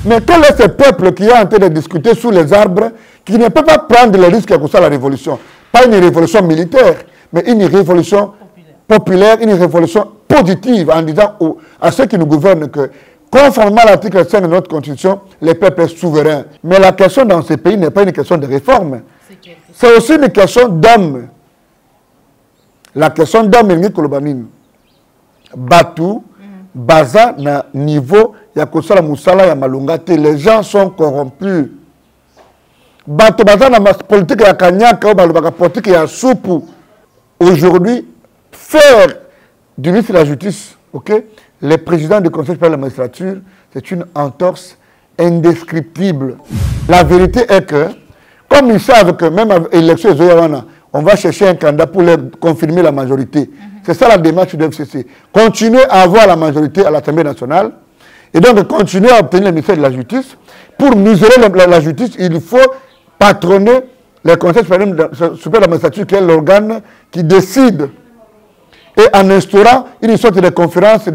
Mais quel est ce peuple qui est en train de discuter sous les arbres, qui ne peut pas prendre le risque que ça la révolution? Pas une révolution militaire, mais une révolution populaire, une révolution positive, en disant à ceux qui nous gouvernent que, conformément à l'article 5 de notre Constitution, les peuples sont souverains. Mais la question dans ce pays n'est pas une question de réforme. C'est aussi une question d'homme. La question d'homme est Kolobanine. Batou, Baza, na niveau, Yakosala Moussala, Yamalungate, les gens sont corrompus. Batou, Baza, na politique ya Kanyaka, la politique ya Soupou. Aujourd'hui, faire du ministre de la Justice, ok, le président du Conseil supérieur de la magistrature, c'est une entorse indescriptible. La vérité est que, comme ils savent que même avec l'élection des Oyawana, on va chercher un candidat pour leur confirmer la majorité. C'est ça la démarche du FCC. Continuer à avoir la majorité à l'Assemblée nationale et donc continuer à obtenir le ministère de la Justice. Pour mesurer la justice, il faut patronner le Conseil supérieur de la magistrature, qui est l'organe qui décide. Et en instaurant une sorte de conférence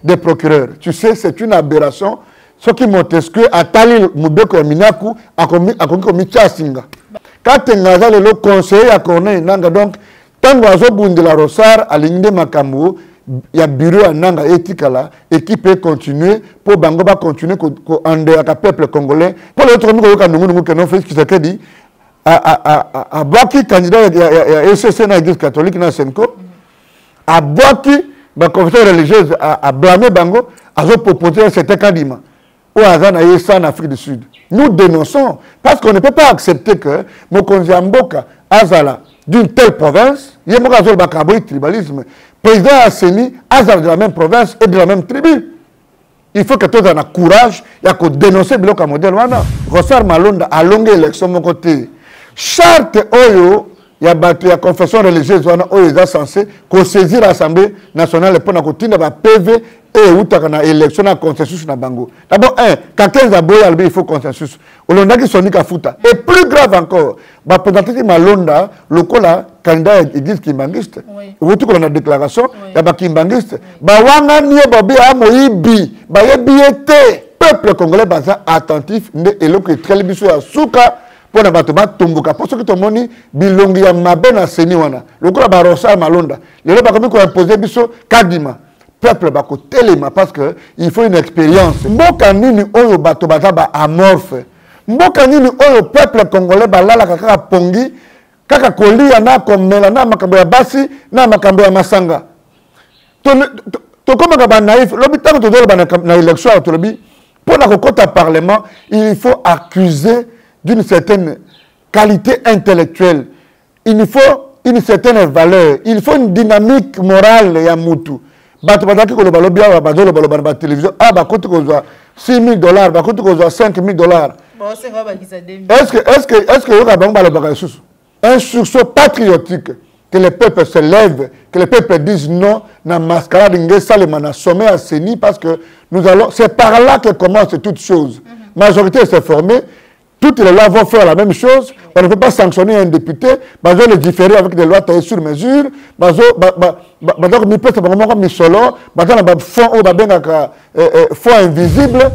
des procureurs. Tu sais, c'est une aberration. Ce qui Montesquieu a tali Moubeko Minaku a commis Tchassinga. Quand tu as le conseiller à Corneille Nanga, donc, tant que tu as de la Rossard, à l'Inde Makamou, il y a un bureau à Nanga Etikala, et qui peut continuer, pour Bangoba continuer, avec le peuple congolais. Pour l'autre, nous avons fait ce qui dit, à Baki, candidat, il y a SCC dans l'église catholique, dans Senko, à Baki, la confession religieuse, à blâmer Bango, à proposer un certain candidat. Ou à en Afrique du Sud. Nous dénonçons, parce qu'on ne peut pas accepter que Mokonzi Mboka, Azala, d'une telle province, il y a un tribalisme. Président Asseni, Azala de la même province et de la même tribu. Il faut que tout le monde ait courage, il y a que dénoncer le bloc modèle. Rossard Malonda a longue élection de mon côté. Charte Oyo, il y a la confession religieuse, ils sont censés saisir l'Assemblée nationale pour la PV et où tu as élection na consensus na bango. D'abord, quand 15 aboyes, il faut consensus. On a qui sont futa. Et plus grave encore, bah peut-être Malonda, le cola candidat église kimbangiste. Où tu as déclaration, il y a ba kimbangiste. Bah wanga nie babi a moibi, bah yebiete. Peuple congolais baza attentif, et l'autre est très biso ya souka. Pour na batoma tumbuka pour ce que to moni bilongi ya mabe na seni wana lokola ba Rossard Malonda lelo ba komi ko imposer biso kadima peuple ba ko telema parce que il faut une expérience mboka nini oyo bato baza ba amorphe mboka nini oyo peuple congolais ba lala kaka pongi kaka kolia na komela na makambo ya basi na makambo ya masanga to koma ba naïf lobi tango to dolo ba na élection to lobi pour na kokota parlement il faut accuser d'une certaine qualité intellectuelle. Il faut une certaine valeur. Il faut une dynamique morale ya mutu. Bato bataki ko lo balobi awa bazolo baloba na télévision ah ba kote ko zwa $6,000 ba kote ko zwa $5,000. Bon c'est quoi ba kisa demi. Est-ce que yoka bango baloba susu un sursaut patriotique que les peuples se lèvent, que les peuples disent non na mascarade ngesa le mana sommet à Seni parce que nous allons c'est par là que commence toute chose. Majorité s'est formée. Toutes les lois vont faire la même chose. On ne peut pas sanctionner un député. On va le différer avec des lois taillées sur mesure. On va fonds invisible.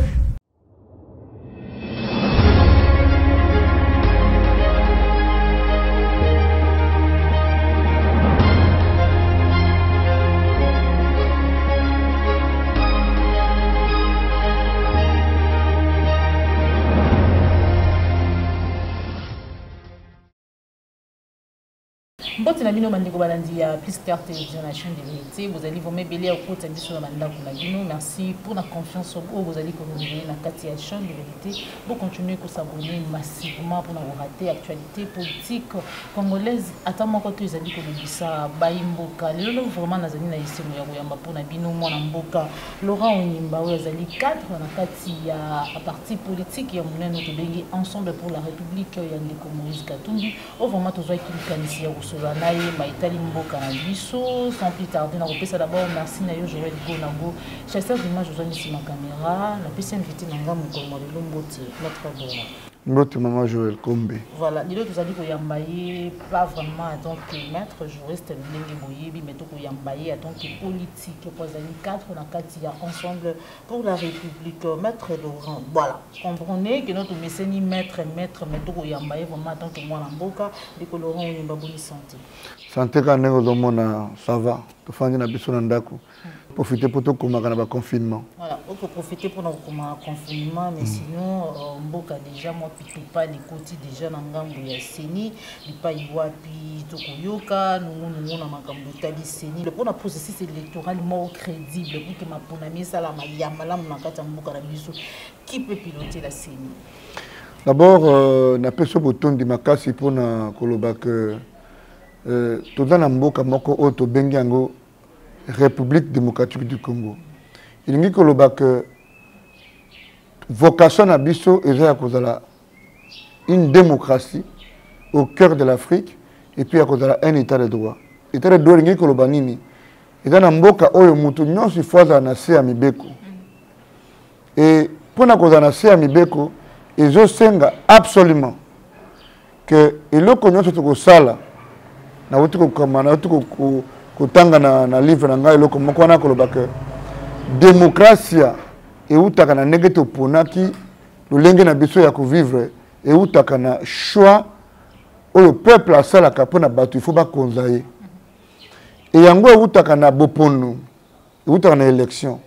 Mbote na bino bandeko balandi ya Plus Clair Télévision la chaîne de vérité vous allez vous mêler au côté biso na bandako na bino merci pour la confiance au vous allez communiquer na kati ya chaîne de vérité pour continuer à s'abonner massivement pour ne rater actualité politique congolaise ata moko to ezali ko bibisa baimboka lelo vraiment nazali na isemo ya koyamba pour na bino mwana mboka Laurent Onyimba oyo ezali cadre na kati ya parti politique ya monene to bengi ensemble pour la république ya ndeko Moïse Katumbi au vraiment to zwa kikanisi ya Naye Maïtali Mboka na biso sans plus tarder na repesa d'abord merci na yo Joël Gonago chasseur d'image aux ici ma caméra la PC invité na ngam ko mo le Lombote notre bord Notre maman Joël Kombe. Voilà, les autres allez yambaye pas vraiment en tant que maître juriste mais tout yambaye en tant que politique pour les cadres dans Katia ensemble pour la République. Maître Laurent, voilà, comprenez que notre mécénie maître mais tout yambaye vraiment en tant que moi Namboka et que Laurent est une bonne santé. Santé quand nous ça va, tout faire na biso na ndako. Profiter pour tout comme un confinement. Voilà, on peut profiter pour un confinement, mais sinon, Mboka déjà, moi, plutôt pas les côtés déjà dans Ngambo ya Seni, il pas y voir puis tout Koyoka, nous on a Makambo Tali Seni. Le premier processus électoral mort crédible pour que ma ponami salama yamala mnakata Mboka la biso. Qui peut piloter la Seni? D'abord, na peso bouton di makasi pour na koloba que tout dans Mboka moko auto bengango République démocratique du Congo. Il dit que vocation à Bisso est une démocratie au cœur de l'Afrique et puis à cause de un état de droit. État de droit, il dit que le banini. Et dans Mboka, oyo mutu nyonso ifoza na se amibeko. Et pour na cause na se amibeko, ils senga absolument que eloko nyonso to sala na wutu ko komana wutu ko kutanga na livre na ngai loko moko wana koloba que démocratie et utaka na negeto ponaki lolenge na biso ya ko vivre et utaka na choix au le peuple asala kapona batu il faut ba konzaye et yango utaka na bopono et utaka na élection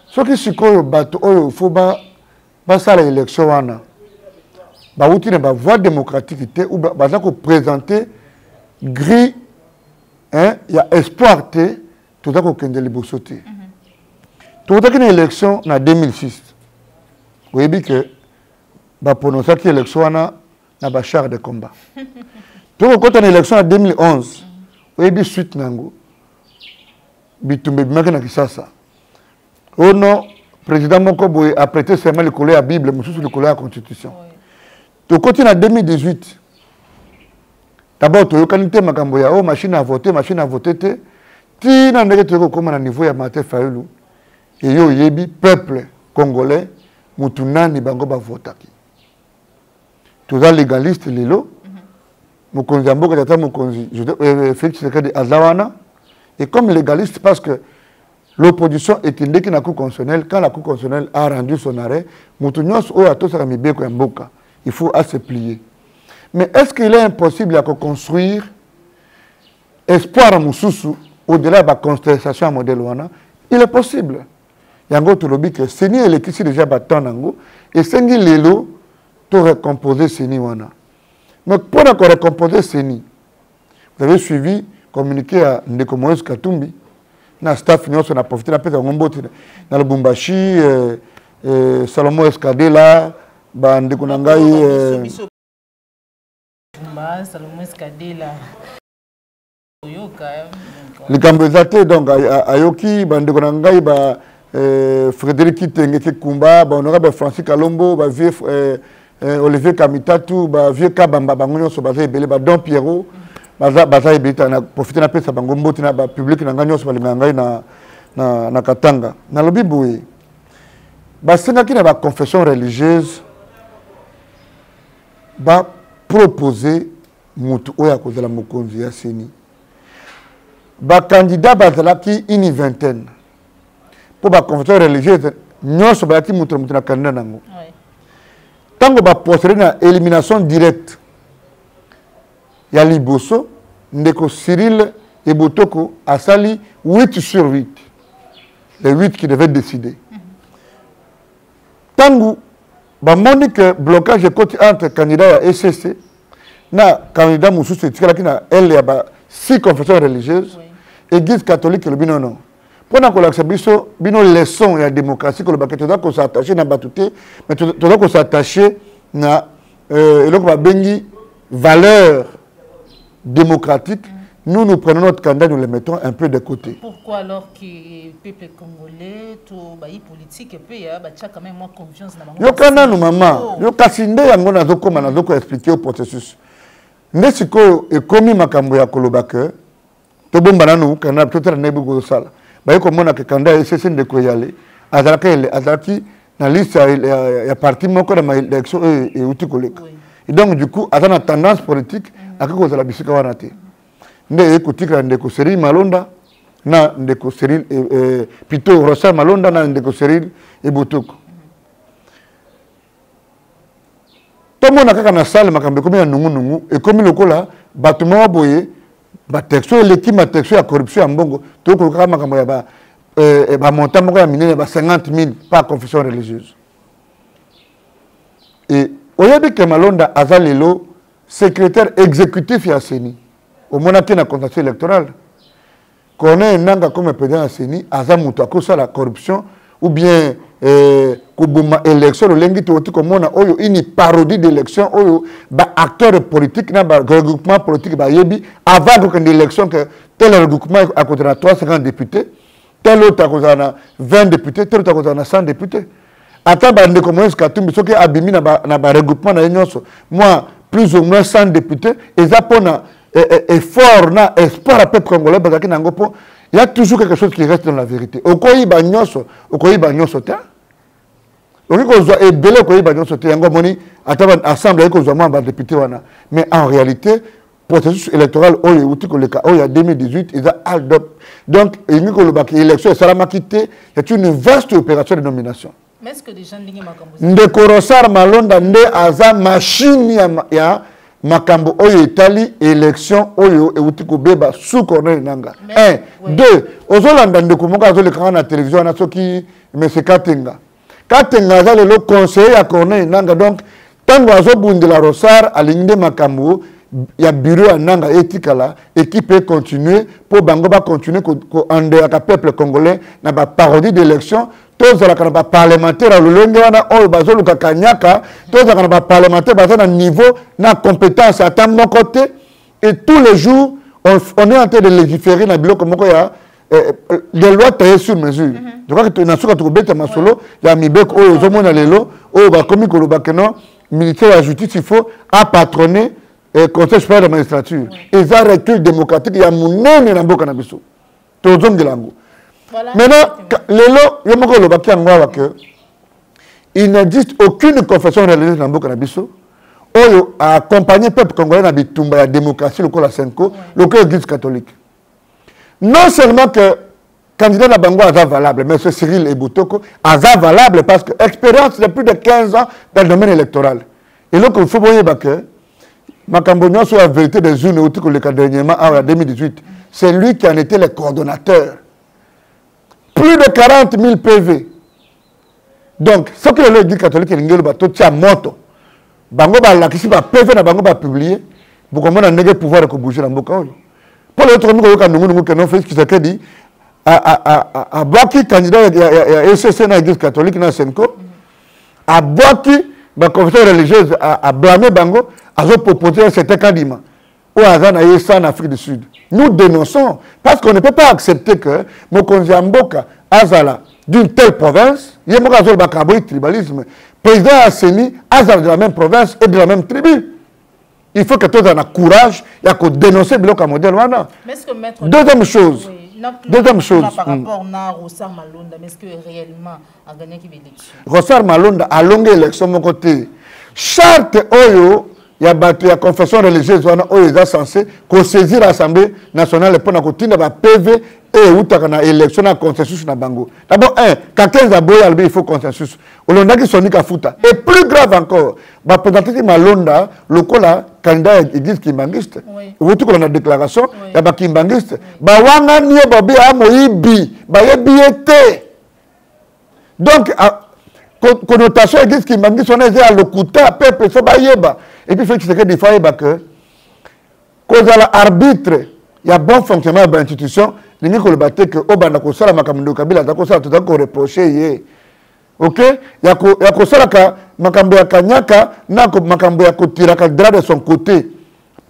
soki sikoyo batu oyo faut ba sala élection wana ba uti na ba voie démocratique te ou ba za ko présenter gris. Il y a espoir, tout ça qu'on a sauté. Tout ça qu'il y a une élection en 2006. Vous voyez que pour nous, cette élection a un char de combat. Tout quand on a une élection en 2011, vous voyez suite nango. Bitumbe bimaka na kisasa. Oh non, président Mokobo a prêté seulement le collet à Bible, mais sous le collet à la Constitution. Tout quand en 2018. D'abord, tu as une machine à voter, tu as un niveau de Martin Fayulu. Et le peuple congolais, Moutounani Bango va voter. Tu as légaliste, Lilo, Mokonzi Amboka, Félix Tshisekedi Azawana. Et comme légaliste, parce que l'opposition est indiquée dans la Cour constitutionnelle, quand la Cour constitutionnelle a rendu son arrêt, Moutounyos Oya Tosaka Mibeko Mboka, il faut se plier. Mais est-ce qu'il est impossible de construire espoir à Moussoussou au-delà de la contestation à modèle Wana? Il est possible. Il y a un autre lobby que Seni et l'équipe déjà battant Nango et Seni Lelo pour recomposer Seni Wana. Mais pour recomposer Seni, vous avez suivi, communiqué à Ndeko Moïse Katumbi, na staff nous on a profité la paix dans le Bumbashi, Salomon Escadela, Ndeko Nangai. Salomon Escadela. Les Cambrésatés, donc, Ayoki, Bandeko Nangai, Frédéric Kitenge Kumba, honorable Francis Kalombo, Olivier Kamitatu, vieux Kabamba, Bangonyo Sobaza Ebele, Don Pierrot, Baza Ebele, on a profité de la paix, Bangombo, public, Nanganyo Sobalingangai na Katanga. Dans le Biboué, Basenga qui n'a pas confession religieuse, proposer mutu oya kozala mokonzi ya Seni. Ba candidat bazalaki une vingtaine. Pour ba confession religieuse, nyonso balaki mutu na candidat nango. Tango ba procéder na élimination directe. Ya liboso ndeko Cyril et Botoko asali 8 sur 8. Les 8 qui devaient décider. Tango ba monique blocage côté entre candidat et SCC na candidat Moussoussou etikala na elle ya ba 6 confessions religieuses église catholique le bino non pona ko laksa biso bino leçon ya démocratie ko le baketo da ko s'attacher na batuté mais to da ko s'attacher na eloko ba bengi valeur démocratique. Nous prenons notre candidat, nous le mettons un peu de côté. Pourquoi alors que le peuple congolais, tout les politiques, il y a quand même moins confiance dans le monde? Nous maman, yo kasinde yango na zoko mana zoko expliquer au processus. Nesiko e komi makambo ya kolobaka. To bomba nanu kana peut-être nebu go sala. Ba ko mona ke candidat SSN de ko yale. Azalaki la liste il y a parti moko dans l'élection et outil collègue. Et donc du coup à la tendance politique à cause de la bisika wanate. Nde ekutika ndeko Cyril Malonda na ndeko Cyril plutôt Rosa Malonda na ndeko Cyril et Botoko. Tout le monde a kaka na salle makambe comme ya nungu et comme lokola batuma boye ba texto l'équipe ma texto ya corruption en bongo to ko kaka makambo ya ba montant moko ya minene ba 50 000 par confession religieuse. Et oyebi ke Malonda azalelo secrétaire exécutif ya CENI au monaki na contentieux électoral. Connaît nanga comme président ya CENI azamuto akosa la corruption ou bien kubuma élection lengi toti komona oyo une parodie d'élection oyo ba acteur politique na ba regroupement politique ba yebi avant que l'élection que tel regroupement a côté 350 députés tel autre a 20 députés tel autre a 100 députés attends ba ndeko Moïse Katumbi soki abimi na ba regroupement na nyonso moi plus ou moins 100 députés et ça pona effort na espoir à peuple congolais parce que nango po il y a toujours quelque chose qui reste dans la vérité. Okoyi ba nyonso ta. Okoyi ko zo ebele okoyi ba nyonso ta yango moni ataba assemblée ko zo mamba député wana. Mais en réalité processus électoral oyo uti ko leka oyo 2018 ils a adopté. Donc il ko lobaki élection salama quitté, c'est une vaste opération de nomination. Mais est-ce que des gens ndingi makambo Ndeko Rossar Malonda nde aza machine ya makambo oyo etali élection oyo euti kobeba sous Corneille Nanga. 1 2 ozolanda ndeko moko azoleka na télévision na soki monsieur Katenga aza le conseiller ya Corneille Nanga donc tango azobundela Rossar alingde makambo ya bureau ya Nanga etikala équipe continuer pour bango ba continuer ko ande ka peuple congolais na ba parodie d'élection. Tous les parlementaires, les parlementaires, à niveau, na compétence à mon côté. Et tous les jours, on est en train de légiférer dans le bloc comme des lois taillées sur mesure. Je crois que tu as trouvé ta masolo, il y a Mibek, aux hommes à l'élo, aux commis Kolobakeno, militaire de la justice, il faut patronner le Conseil supérieur de la magistrature. Et ça, recul démocratique, il y a mon nom dans le bloc cannabisou. Tous les hommes de l'ango. Voilà. Maintenant, il n'existe aucune confession religieuse dans le cannabis. Oyo a accompagné le peuple congolais dans la démocratie, le Senko, l'Église catholique. Non seulement que le candidat de la Bango est valable, mais M. Cyril Ebotoko est valable parce que l'expérience de plus de 15 ans dans le domaine électoral. Et donc, il faut voir que Macambognon sur la vérité des urnes où le dernièrement en 2018, c'est lui qui en était le coordonnateur. Plus de 40 000 PV. Donc, ce que l'Église catholique est un moto. Bango ba la kisi ba PV na bango ba publier. Pour comment on a négé pouvoir de bouger dans Boka. Pour l'autre nous quand nous que non fait ce qui s'est dit à Baki candidat ya SCC na Église catholique na Senko. À Baki ba confession religieuse à blâmer bango a proposé un certain candidat. Ou Azana Yessa en Afrique du Sud. Nous dénonçons parce qu'on ne peut pas accepter que Mokonzi Mboka Azala d'une telle province, il y a un tribalisme. Président Asseni Azala de la même province et de la même tribu. Il faut que tout le monde ait courage et que dénoncer le bloc à modèle. Deuxième chose. Deuxième chose. Par rapport à Rossar Malonda, est-ce que réellement a gagné l'élection? Rossar Malonda a longué l'élection de mon côté. Charte Oyo. Il y a la confession religieuse où ils sont censés saisir l'Assemblée nationale pour la PV et où il y a l'élection de consensus dans Bango. D'abord, quand il faut consensus. Et plus grave encore, il présenter Malonda, le candidat église kimbangiste. Où tu as déclaration, il y a kimbangiste. Donc, connotation église kimbangiste, on est à l'Okuta, peuple, et puis, il faut que des fois, que cause l'arbitre, il y a bon fonctionnement de l'institution, il y a que Obana Kosala Makamdo Kabila, il y a tout à reproché. Ok? Il y a que Makambo Kanyaka, Makambo Tiraka de son côté.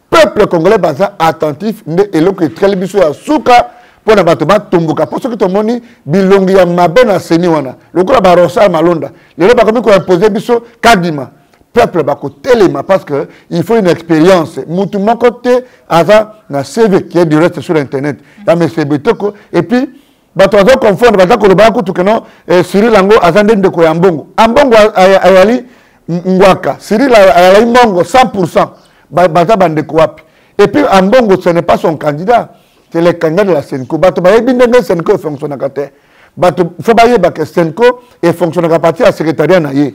Peuple congolais basa attentif, et l'autre est très biso à Souka pour ne pas tomber. Pour ce que tout le monde bilongi ya mabena seniwana. Le coup la Rossar Malonda. Les gens qui ont imposé biso Kadima. Peuple bako téléma parce que il faut une expérience. Mon côté, Aza na CV qui est du reste sur internet. Là mais c'est Betoko et puis bato bazo confondre baza koloba kutu que non Cyril Lango azande ndeko ya mbongo ambongo ayali ngwaka Cyril ayali mbongo 100% baza bandeko wapi et puis ambongo ce n'est pas son candidat c'est le candidat de la Senko bato bayebi ndenge Senko fonctionne kate bato faut bayeba que Senko et fonctionne à partir à secrétariat na ye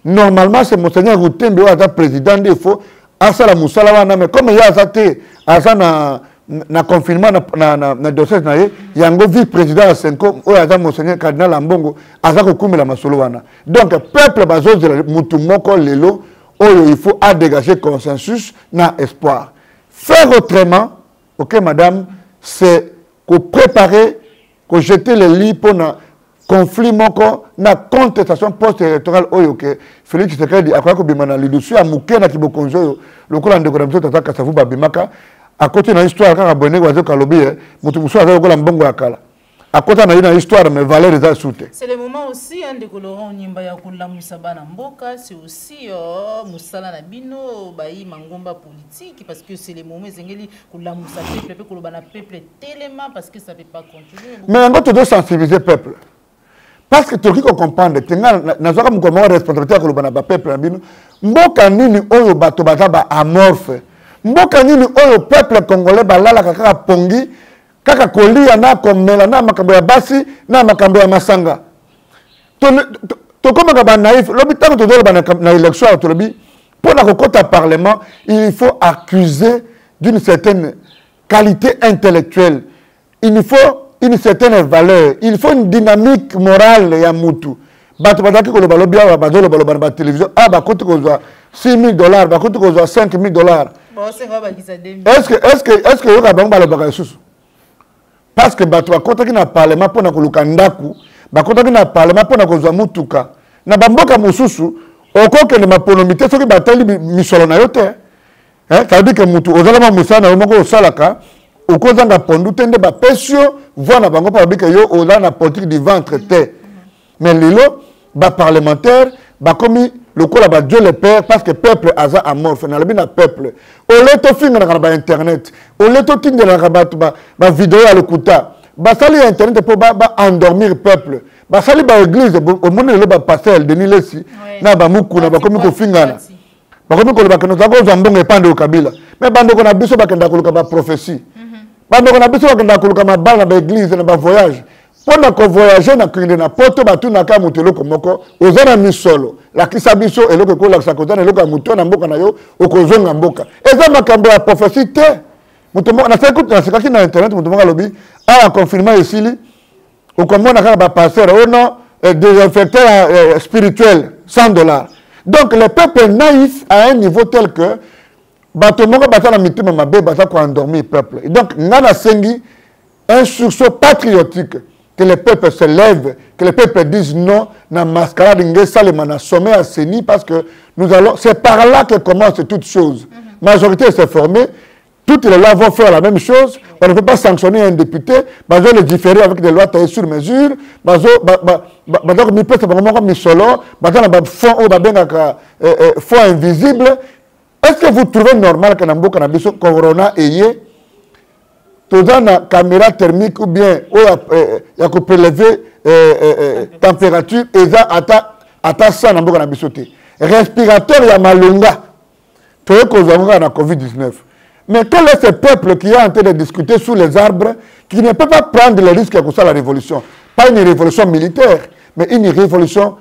normalement c'est monseigneur Routembe ou à président il faut asala musala wana mais comme ya azate azana na confinement na diocèse na ye yango vice-président ya Senko oyo aza monseigneur cardinal Ambongo aza kokumela masolo wana donc peuple bazozela mutu moko lelo oyo il faut à dégager consensus na espoir faire autrement ok madame c'est que préparer que jeter les lits pour na conflit moko na contestation post-électorale oyo que Félix Tshisekedi akoya kobima na lidusu ya muke na kibokonzo oyo lokola ndeko na biso tata Kasavu babimaka à côté de l'histoire, quand on a dit que c'est le moment aussi de Laurent Nyimba ya kula musabana mboka, c'est aussi musala na bino bayi mangomba politique parce que c'est le moment zengeli kula musa peuple pe kolobana peuple tellement parce que ça peut pas continuer. Mais on doit sensibiliser le peuple. Parce que tout le monde comprend que na zaka mukoma responsabilité kolobana ba peuple na bino mboka nini oyo bato ba amorphe. Mboka nini oyo peuple congolais balala kaka pongi kaka kolia na komela na makambo ya basi na makambo ya masanga to koma ba naïf lobi tango to dolo na élection to lobi pour la kokota parlement il faut accuser d'une certaine qualité intellectuelle il faut une certaine valeur il faut une dynamique morale ya mutu bato badaki ko lobi ba bazolo ba télévision ba kote ko $6 000 ba kote ko $5 000. Est-ce que vous avez le sous? Parce que bato bakotaki na parlement pour na koluka ndaku, bakotaki na parlement pour na kozwa mutuka. Na bamboka mususu, okoke ne maponomité soki batali misolo na yote. Ça veut dire que mutu ozalama musana omoko osalaka, okozanga pondu tende ba pesio, voix na bango pa bika yo oza na politique du ventre te. Mais lilo ba parlementaire ba komi le coup là Dieu le père parce que peuple aza amorphe na le peuple au leto finga na internet au leto tinga na ba vidéo à l'écouta ba sali internet pour ba endormir peuple ba sali ba église au monde le ba pasteur Denis Lesi na ba muku na ba komi ko finga na ba komi ko ba keno za ko zambongo epande o kabila mais bando ko na biso ba kenda ko ba prophétie bando ko na biso ba kenda ko ma bal na ba église na ba voyage pendant qu'on voyageait na kinde na poto batu na ka mutelo komoko ozana misolo la kisabiso eloko ko la sakotana eloko muto na mboka na yo okozonga mboka eza makambo ya prophétie te muto na sekut na sekaki na internet muto nga lobi a confirmer ici au komona ka ba passer au non désinfecteur spirituel $100. Donc le peuple naïf à un niveau tel que bato moko batana mitima mabe bata ko endormir peuple. Et donc ngana sengi un sursaut patriotique que le peuple se lève, que le peuple dise non, na mascarade na sommet à Seni parce que nous allons, c'est par là que commence toute chose. Majorité s'est formée, toutes les lois vont faire la même chose. On ne peut pas sanctionner un député, on va le différer avec des lois taillées sur mesure, on fonds invisible. Est-ce que vous trouvez normal que Nambo Kanabiso Corona ait une caméra thermique ou bien il y a prélever température et ça à ça Nambo Kanabiso respirateur il y a malunga tout le monde a la COVID-19. Mais quel est ce peuple qui est en train de discuter sous les arbres, qui ne peut pas prendre le risque que ça la révolution? Pas une révolution militaire, mais une révolution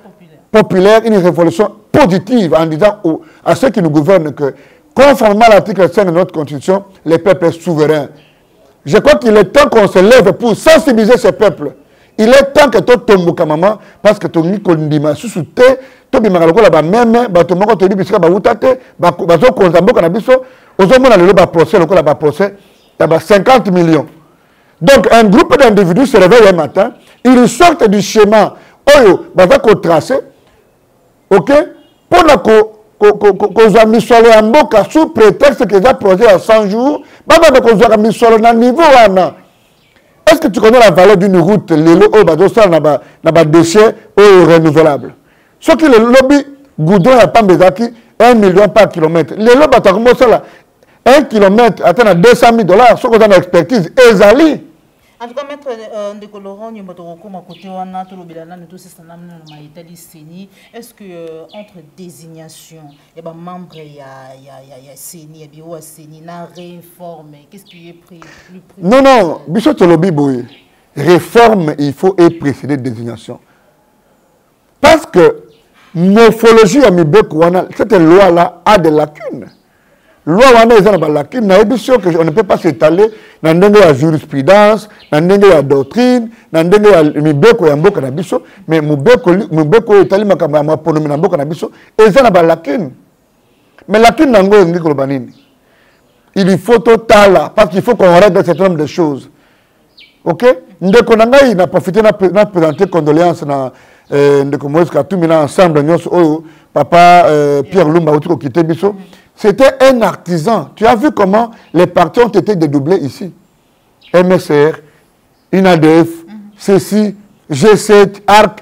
populaire, une révolution positive en disant à ceux qui nous gouvernent que, conformément à l'article 5 de notre Constitution, les peuples sont souverains. Je crois qu'il est temps qu'on se lève pour sensibiliser ce peuple. Il est temps que tout tombe maman parce que tout le monde sous te to bimaka lokola ba meme bato moko to libisika ba utate ba zo konza mboka na biso ozomona lelo ba procès lokola ba procès ya ba 50 millions. Donc un groupe d'individus se réveille un matin, ils sortent du schéma oyo baza ko tracer. OK? Pour la ko za misolo ya mboka sous prétexte que za projet à 100 jours, baba ko za misolo na niveau wana. Est-ce que tu connais la valeur d'une route lelo o bazo sala na ba déchets o renouvelable? Ce qui le lobby goudron a pas bezaki 1 million par kilomètre. Les lobby a commencé là 1 kilomètre atteint à $200 000. Ce qu'on a expertise ezali. En tout cas, maître Ndeko Laurent, nous avons côté wana tout le bilana nous tous c'est un est-ce que entre désignation et ben membre il y a CENI et bio CENI na réforme qu'est-ce qui est pris plus Non biso tolobi boye réforme il faut et précéder désignation parce que morphologie à Mibeko wana cette loi là a des lacunes. Loi wana eza na ba lacune na émission que on ne peut pas s'étaler na ndenge ya jurisprudence na ndenge ya doctrine na ndenge ya mibeko ya mboka na biso mais mubeko etali makambo ya maponomi na mboka na biso eza na ba lacune mais lacune nango ngi koloba nini il faut totala parce qu'il faut qu'on règle un certain nombre de choses. OK ndeko na ngai na profiter na présenter condoléances na ndeko Moïse Katumbi na ensemble nyonso oyo papa Pierre Lumba otiko kité biso. C'était un artisan. Tu as vu comment les partis ont été dédoublés ici. MSR, INADF, CECI, G7, ARC.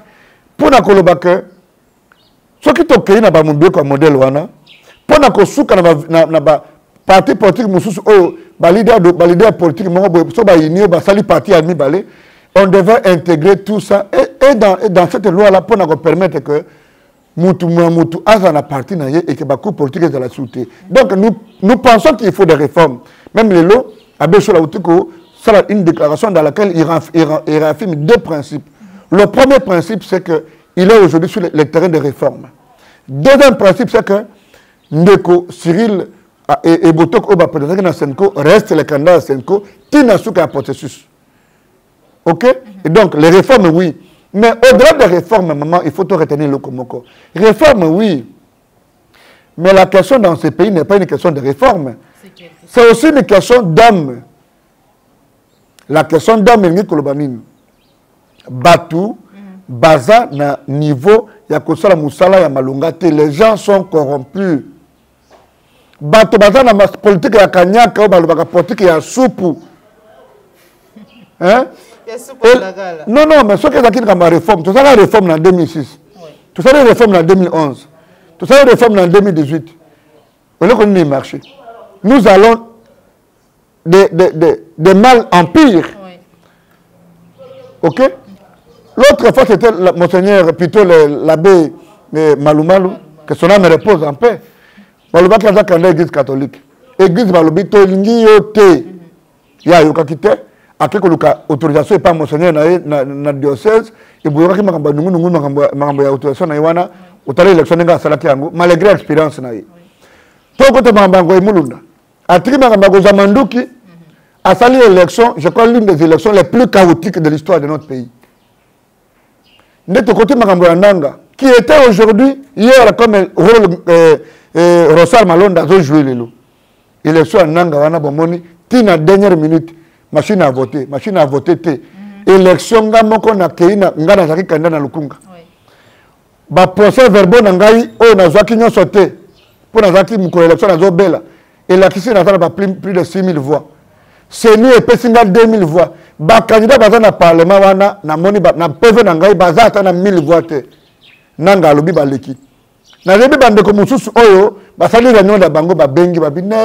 Pour na kolobake, ce qui est na ba mumbe comme modèle wana, pour na kosuka na ba parti politique mususu o ba leader politique mo so ba unio ba sali parti admi balé, on devait intégrer tout ça et dans cette loi là pour na permettre que Moutou Azana parti et que Bakou politique est de la sûreté. Donc nous pensons qu'il faut des réformes. Même les lots, Abécho Laoutiko, c'est une déclaration dans laquelle il réaffirme deux principes. Le premier principe, c'est qu'il est aujourd'hui sur le terrain des réformes. Deuxième principe, c'est que Ndeko, Cyril et Botok Oba Pedro Senko restent les candidats à Senko qui n'a su qu'un processus. OK? Et donc, les réformes, oui. Mais au-delà des réformes, maman, il faut tout retenir le Komoko. Réforme, oui. Mais la question dans ce pays n'est pas une question de réforme. C'est aussi une question d'homme. La question d'homme est Kolobanine. Batou, Baza, na niveau, Yakosala Moussala, Yamalungate, les gens sont corrompus. Batou, Baza, na politique ya Kanyaka, la politique ya Soupou. Hein? Non, mais ce qui est la réforme, tout ça la réforme en 2006, tout ça la réforme en 2011, tout ça la réforme en 2018. On a connu les marchés. Nous allons de mal en pire. OK? L'autre fois, c'était Monseigneur, plutôt l'abbé Maloumalou, que son âme repose en paix. Malouba qui a dit l'église catholique. L'église Maloubi, Tolingi, Yote, Ya Yokakite. Après que l'autorisation n'est pas monseigneur dans le diocèse, et vous avez l'autorisation dans l'élection de la malgré l'expérience. Tout côté Mambango et Moulounda. À Trimagambago Zamandouki, a sali l'élection, je crois l'une des élections les plus chaotiques de l'histoire de notre pays. Notre côté Magambo Nanga, qui était aujourd'hui, hier, comme Rossal Malonda a joué les lots. Élection à Nanga, Wana Bomoni, Tina dernière minute. Machine à voter, élection ngamoko na keina ngana zaki kanda na lukunga. Ba procès verbal na ngai o na zaki nyonso te. Pour na zaki mko élection na zo bela. Et la kisi na ba plus de 6000 voix. CENI et pesinga 2000 voix. Ba candidat baza na parlement wana na moni ba na PV na ngai baza ata na 1000 voix te. Nanga lobi ba leki. Na lebi bande ko mususu oyo ba sali réunion da bango ba bengi ba bine.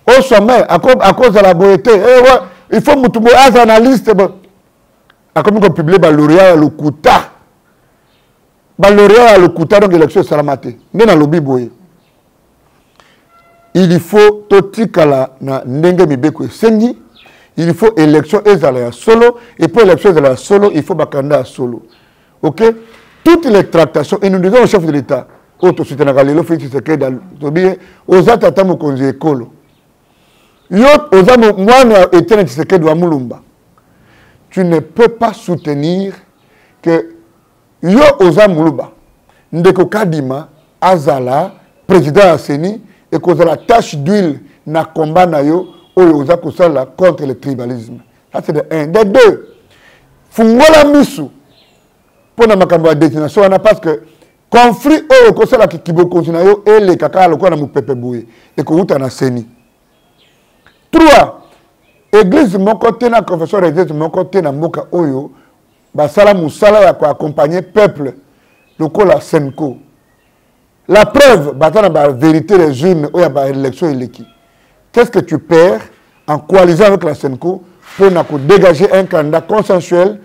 Au sommet, à cause de la beauté, il faut que les analystes publient le lauréat le Kouta. Le lauréat le Kouta, donc l'élection est salamate. Il faut il faut élection et solo. Et pour élection et solo, il faut un candidat solo. OK? Toutes les tractations, et nous disons au chef de l'État, aux tu ne peux pas soutenir que Yo Oza Moulouba, Ndeko Kadima, Azala, président Asseni, et que la tâche d'huile na combat na yo, Oza Kosala contre le tribalisme. Ça c'est de un. De deux, Fungola Misu, pour la makambo de destination, parce que conflit au Kosala Kibo Kontinayo et les kaka le quoi na Moupepe Boué, et que Outa na Seni. 3. Église mon côté na confession religieuse mon côté na moka oyo basala musala ya ko accompagner peuple lokola Senko. La preuve batana ba vérité les urnes oya ba élection eleki. Qu'est-ce que tu perds en coalisant avec la Senko pour dégager un candidat consensuel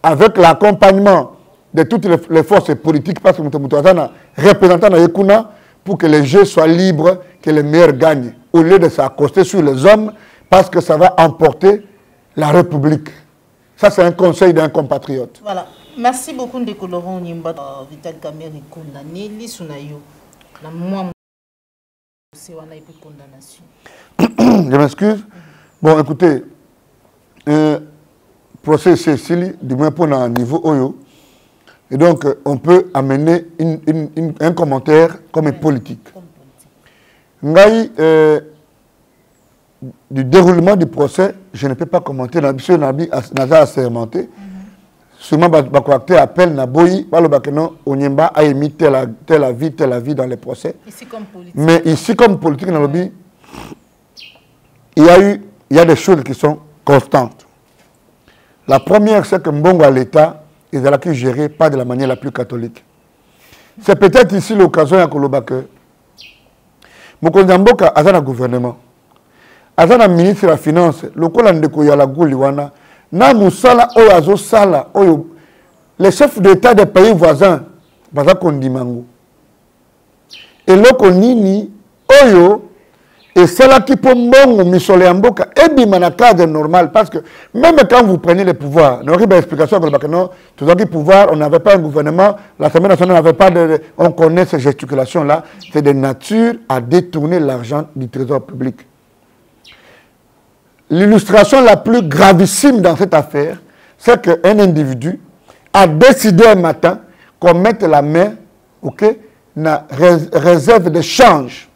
avec l'accompagnement de toutes les forces politiques, parce que nous sommes représentants de Yekuna, pour que les jeux soient libres, que les meilleurs gagnent, au lieu de s'accoster sur les hommes, parce que ça va emporter la République. Ça, c'est un conseil d'un compatriote. Voilà. Merci beaucoup, Ndeko Laurent Nyimba. Vital Kamerhe est condamné. Lissunayo, la moi, c'est une condamnation. Je m'excuse. Bon, écoutez, procès Cécile, du moins pour un niveau Oyo. Et donc, on peut amener un commentaire comme politique. Ngaï, du déroulement du procès, je ne peux pas commenter. Monsieur Nabi n'a assermenté. Sûrement, Bakwakte appelle Naboyi, Onyemba a émis tel avis dans les procès. Ici comme politique. Mais ici, comme politique, dans le lobby, il y a des choses qui sont constantes. La première, c'est que Mbongo à l'État, ils ont géré pas de la manière la plus catholique. C'est peut-être ici l'occasion à Koloba que Mokonzi Mboka a un gouvernement. Azana ministre de la Finance, le Kolandeko Yalagouli wana, na musala oyazo sala oyo les chefs d'État des pays voisins, baza kondimango. Et loko nini oyo et c'est là qui peut mbongo misole Mboka et bimana cadre normal parce que même quand vous prenez le pouvoir, n'aurait pas d'explication que non, tout ça qui pouvoir, on n'avait pas un gouvernement, l'Assemblée nationale n'avait pas de, on connaît ces gesticulations là, c'est de nature à détourner l'argent du trésor public. L'illustration la plus gravissime dans cette affaire, c'est qu'un individu a décidé un matin qu'on mette la main, ok, na réserve de change.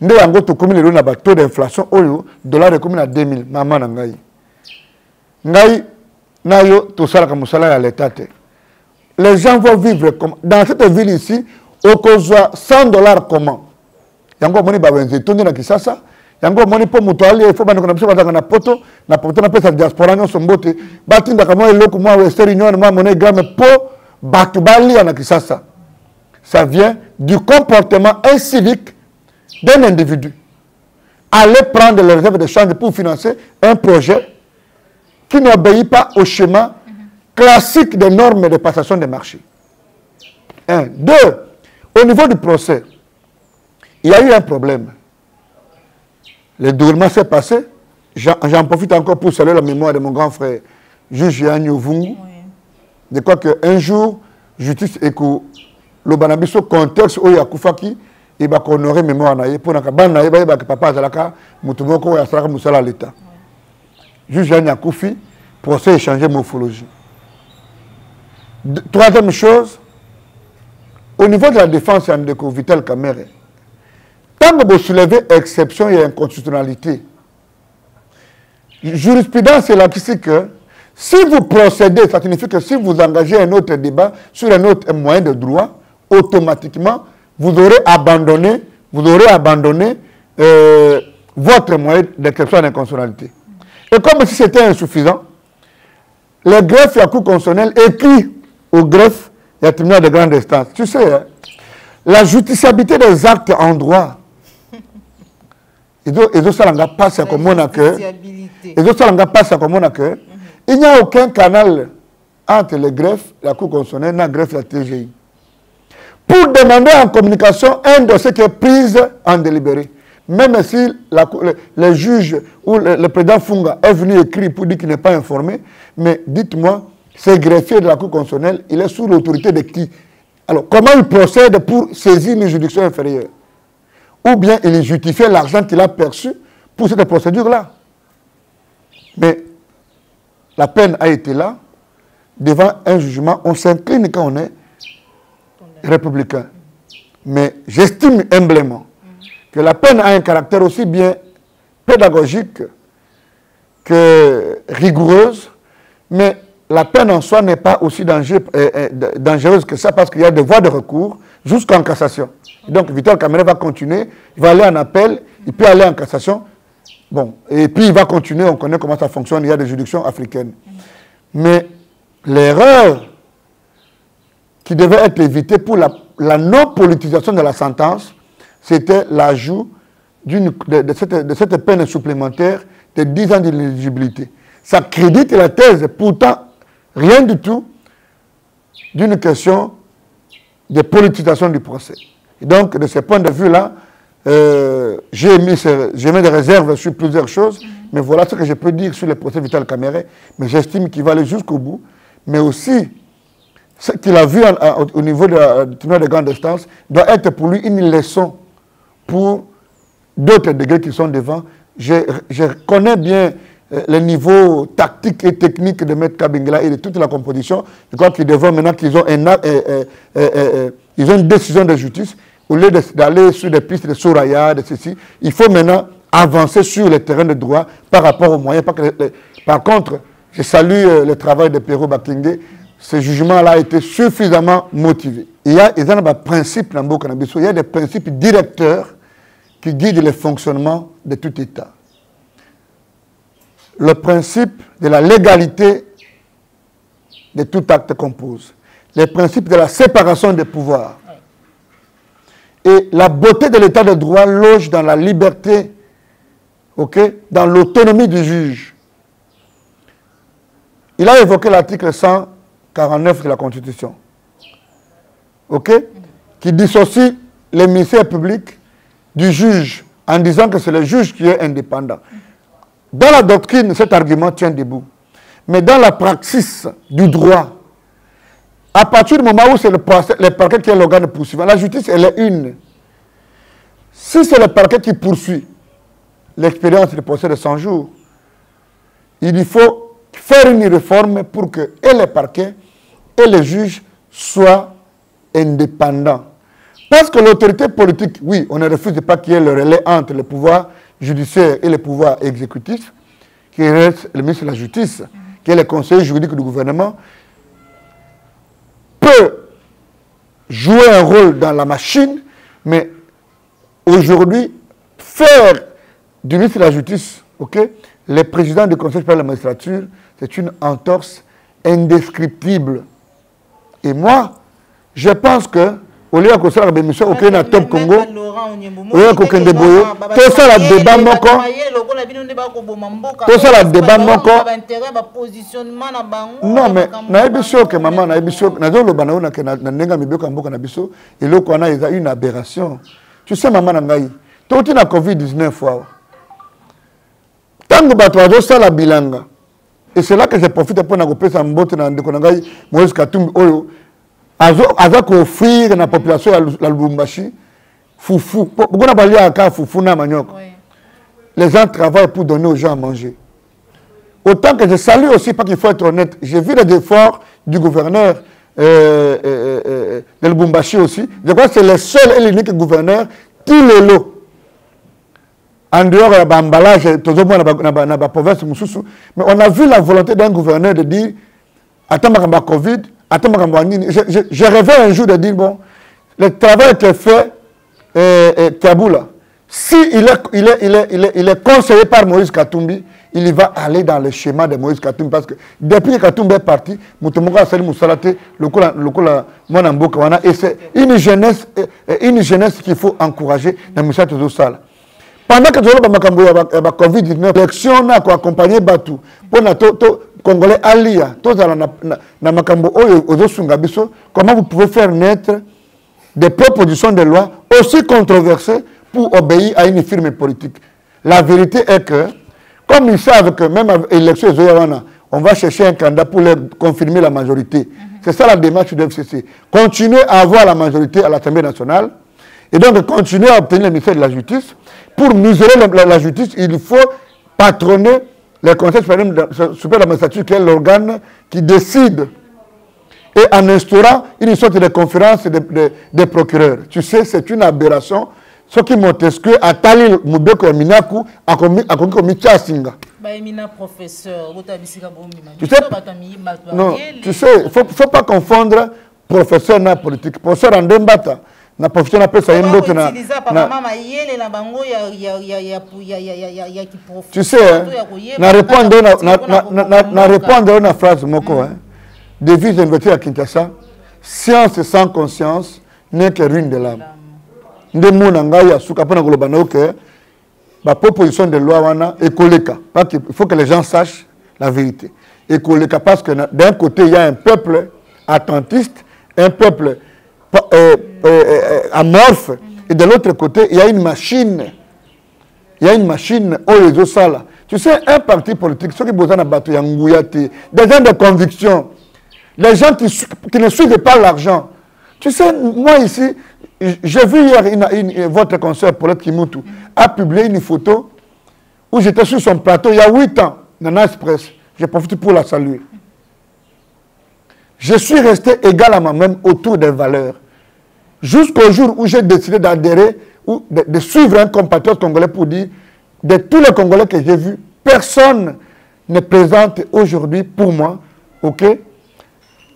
Nous avons un taux d'inflation, dollar est à 2000, maman nangai. Ngai, nayo, tout ça, comme ça, à l'État. Les gens vont vivre comme. Dans cette ville ici, au Kozoa, $100 comment? Il y a encore money babenze, tout le monde qui ça. Il y a encore money pour mutuali, il faut que nous fassions na poto, na poto na pesa diaspora, nous sommes beauté. Batinda comme moi, l'eau, moi, Western Union, moi, monnaie gramme pour batubali, à qui ça. Ça vient du comportement incivique d'un individu. Aller prendre les réserves de change pour financer un projet qui n'obéit pas au schéma classique des normes de passation des marchés. Un. Deux, au niveau du procès, il y a eu un problème. Le déroulement s'est passé. J'en profite encore pour saluer la mémoire de mon grand frère, juge Yanyo Vungu. Je crois qu'un jour, justice et que le banabiso contexte où il y a Koufaki, il va honorer mémoire naïe pour que papa azalaka mutumoko ya saraka musala l'État. Juge Yanyo Koufi, procès échangé morphologie. Troisième chose, au niveau de la défense, il y a un Vital Kamerhe. Tant que vous soulevez exception et inconstitutionnalité, jurisprudence est là qui dit que si vous procédez, ça signifie que si vous engagez un autre débat sur un autre moyen de droit, automatiquement, vous aurez abandonné votre moyen d'exception et d'inconstitutionnalité. Et comme si c'était insuffisant, le greffe et la Cour constitutionnelle écrit au greffe et au tribunal de grande instance. Tu sais, hein, la justiciabilité des actes en droit, il n'y a aucun canal entre le greffe, la Cour constitutionnelle, la greffe et la TGI. Pour demander en communication un dossier qui est pris en délibéré. Même si le juge ou le président Funga est venu écrire pour dire qu'il n'est pas informé, mais dites-moi, ce greffier de la Cour constitutionnelle, il est sous l'autorité de qui? Alors, comment il procède pour saisir une juridiction inférieure? Ou bien il justifie l'argent qu'il a perçu pour cette procédure-là. Mais la peine a été là, devant un jugement, on s'incline quand on est républicain. Mais j'estime humblement que la peine a un caractère aussi bien pédagogique que rigoureuse, mais la peine en soi n'est pas aussi dangereuse que ça parce qu'il y a des voies de recours jusqu'en cassation. Donc Vital Kamerhe va continuer, il va aller en appel, il peut aller en cassation. Bon, et puis il va continuer, on connaît comment ça fonctionne, il y a des juridictions africaines. Mais l'erreur qui devait être évitée pour la non-politisation de la sentence, c'était l'ajout de cette peine supplémentaire de 10 ans d'inéligibilité. Ça crédite la thèse, pourtant, rien du tout d'une question de politisation du procès. Et donc, de ce point de vue-là, j'ai mis des réserves sur plusieurs choses, mais voilà ce que je peux dire sur le procès Vital Kamerhe. Mais j'estime qu'il va aller jusqu'au bout, mais aussi ce qu'il a vu au niveau du tribunal de grande instance doit être pour lui une leçon pour d'autres degrés qui sont devant. Je connais bien le niveau tactique et technique de M. Kabengela et de toute la composition. Je crois qu'ils devront maintenant qu'ils ont ils ont une décision de justice, au lieu d'aller sur des pistes de Soraya, de ceci, il faut maintenant avancer sur le terrain de droit par rapport aux moyens. Par contre, je salue le travail de Perrault Bakenge. Ce jugement-là a été suffisamment motivé. Il y a des principes dans le cannabis, il y a des principes directeurs qui guident le fonctionnement de tout État. Le principe de la légalité de tout acte qu'on pose. Le principe de la séparation des pouvoirs. Et la beauté de l'état de droit loge dans la liberté, dans l'autonomie du juge. Il a évoqué l'article 149 de la Constitution, qui dissocie les ministères publics du juge en disant que c'est le juge qui est indépendant. Dans la doctrine, cet argument tient debout. Mais dans la praxis du droit, à partir du moment où c'est le parquet qui est l'organe poursuivant, la justice, elle est une. Si c'est le parquet qui poursuit l'expérience du procès de 100 jours, il faut faire une réforme pour que et le parquet et les juges soient indépendants. Parce que l'autorité politique, oui, on ne refuse pas qu'il y ait le relais entre le pouvoir judiciaire et le pouvoir exécutif, qui reste le ministre de la Justice, qui est le conseiller juridique du gouvernement, peut jouer un rôle dans la machine, mais aujourd'hui, faire du ministre de la Justice, le président du Conseil supérieur de la magistrature, c'est une entorse indescriptible. Et moi, je pense que au lieu de faire des missions, aucun na top Congo, au lieu de faire des boyaux, tout ça la débat moko, tout ça la débat moko. Non mais na émission que maman na émission na do lo bana ona que na nenga mibeko mboka na biso et le kwana ils a une aberration. Tu sais maman na ngai, tout na Covid-19 fois. Tango bato azo sala bilanga. Et c'est là que je profite pour na kopesa mbote na ndeko na ngai Moïse Katumbi oyo aza offrir la population de Lubumbashi foufou. Pourquoi on a parlé à foufou na manioc? Les gens travaillent pour donner aux gens à manger. Autant que je salue aussi, parce qu'il faut être honnête, j'ai vu les efforts du gouverneur de Lubumbashi aussi. Je crois que c'est le seul et l'unique gouverneur qui le lot. En dehors de l'emballage, tout le monde dans la province, mais on a vu la volonté d'un gouverneur de dire attends, ma Covid. Je rêvais un jour de dire, bon, le travail qui est fait Kaboula, s'il est conseillé par Moïse Katumbi, il va aller dans le schéma de Moïse Katumbi. Parce que depuis que Katumbi est parti, et c'est une jeunesse qu'il faut encourager dans le de Sala. Pendant que tu as la Covid-19, l'élection a accompagné Batou pour Congolais Alia, comment vous pouvez faire naître des propositions de loi aussi controversées pour obéir à une firme politique. La vérité est que, comme ils savent que même avec l'élection, on va chercher un candidat pour leur confirmer la majorité. C'est ça la démarche du FCC. Continuer à avoir la majorité à l'Assemblée nationale et donc continuer à obtenir le ministère de la Justice. Pour mesurer la justice, il faut patronner le Conseil supérieur de la magistrature, qui est l'organe qui décide, et en instaurant une sorte de conférence des procureurs. Tu sais, c'est une aberration. Ce qui Montesquieu a tali Mubeko et Minaku a commis Tchassinga. Tu sais, il ne faut pas confondre professeur et politique. Professeur en Dembata. Na profession appelle ça une autre tu sais na répondre une phrase moko devise inventée à Kinshasa, science sans conscience n'est que ruine de l'âme. Ndemo na ngai asuka pona koloba na oke la proposition de loi wana ekoleka parce qu'il faut que les gens sachent la vérité. Ekoleka parce que d'un côté il y a un peuple attentiste, un peuple amorphe, et de l'autre côté il y a une machine. Il y a une machine au sala. Tu sais, un parti politique, ceux qui besoin de battre des gens de conviction, les gens qui ne suivent pas l'argent. Tu sais, moi ici, j'ai vu hier votre conseiller Paulette Kimutu a publié une photo où j'étais sur son plateau il y a 8 ans, Nana Express. J'ai profité pour la saluer. Je suis resté égal à moi-même autour des valeurs. Jusqu'au jour où j'ai décidé d'adhérer ou de suivre un compatriote congolais pour dire, de tous les Congolais que j'ai vus, personne ne présente aujourd'hui pour moi, ok,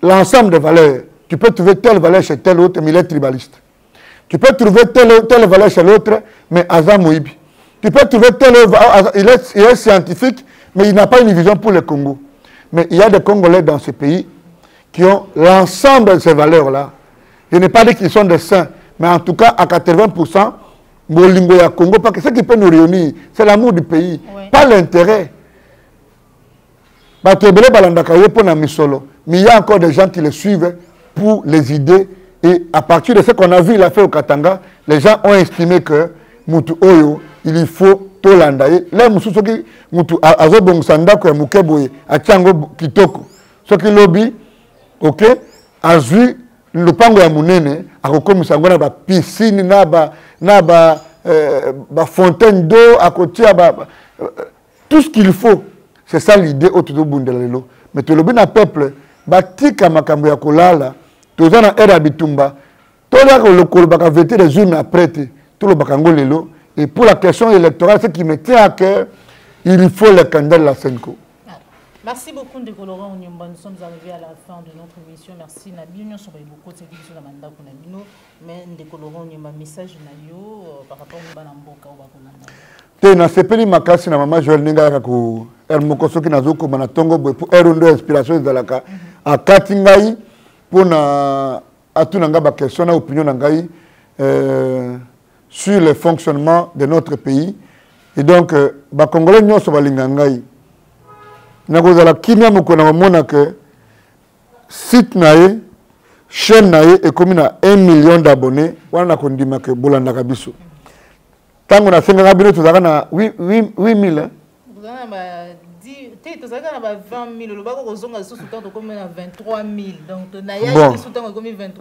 l'ensemble des valeurs. Tu peux trouver telle valeur chez tel autre, mais il est tribaliste. Tu peux trouver telle valeur chez l'autre, mais Azam Moïbi. Tu peux trouver il est scientifique, mais il n'a pas une vision pour le Congo. Mais il y a des Congolais dans ce pays qui ont l'ensemble de ces valeurs-là. Je n'ai pas dit qu'ils sont des saints, mais en tout cas, à 80%, Molingo ya Congo, parce que ce qui peut nous réunir, c'est l'amour du pays, oui. Pas l'intérêt. Mais il y a encore des gens qui le suivent pour les idées. Et à partir de ce qu'on a vu, il a fait au Katanga, les gens ont estimé que Moutou Oyo, il faut Tolandaye. Là, Moutou Azobong Sandako et Moukeboye, à Tchango Kitoko. Ce qui lobby, ok, a vu le pango ya munene, à Rokomisango, na ba piscine, na ba fontaine d'eau, à côté, tout ce qu'il faut. C'est ça l'idée autour de Bundelelo. Mais tout le bien à peuple, batika makambo ya kolala, tout ça na era bitumba, tout le kolbaka vêter des urnes après, tout le bakango lelo. Et pour la question électorale, ce qui me tient à cœur, il faut le candidat de la Senko. Merci beaucoup, Ndeko Laurent Onyumba. Nous sommes arrivés à la fin de notre émission. Merci, Nabi. Nous sommes beaucoup de services sur la mandat pour Nabino. Mais Ndeko Laurent Onyumba, message Nayo par rapport à Mboka ou Bakonanda. Na sepeli makasi na mama Joël Ninga ko Mokoso ki nazoko mana tongo pour erundo inspiration de la ka a katingai pour na atuna nga ba question na opinion na ngai sur le fonctionnement de notre pays et donc ba congolais nyonso balinga ngai na kozala kimia mokona mona que site nae chaîne nae et comme na 1 million d'abonnés wana kondima ke bolanda kabiso. Tant qu'on a 5 000, tu as 8 000. Vous avez 20 000, le bac aux ongles sous comme 23 000. Donc,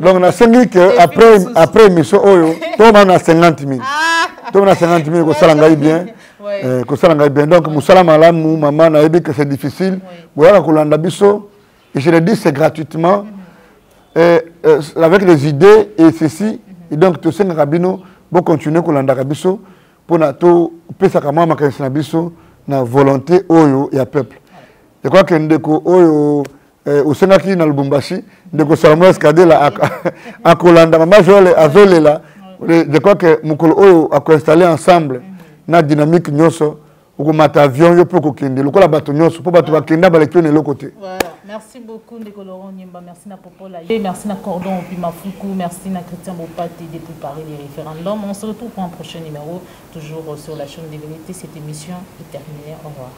on a 5 000 après, mission, tout le monde a 50 000. Tout le monde a 50 000, ça l'engaille bien. Donc, Moussala Malam, maman, a dit que c'est difficile. Voilà, et je le dis, c'est gratuitement, avec des idées et ceci. Et donc, tout ça, Rabino, bon, continuer Kolanda Rabiso. Pour na pesa kama makanisi na biso na volonté oyo ya peuple. Je crois que ndeko oyo osengaki na Lubumbashi ndeko Salomon Escadela a Kolanda mama Joël azolela. Je crois que mukolo oyo a installé ensemble na dynamique nyonso okomata avion yo pe kokende lokola bato nyonso po bato bakenda balekio na côté. Voilà, merci beaucoup Ndeko Laurent Onyumba, merci na Popola. Merci na Cordon Pima Fuku, merci na Christian Bopati de préparer les référendums. On se retrouve pour un prochain numéro toujours sur la chaîne des vérités. Cette émission est terminée. Au revoir.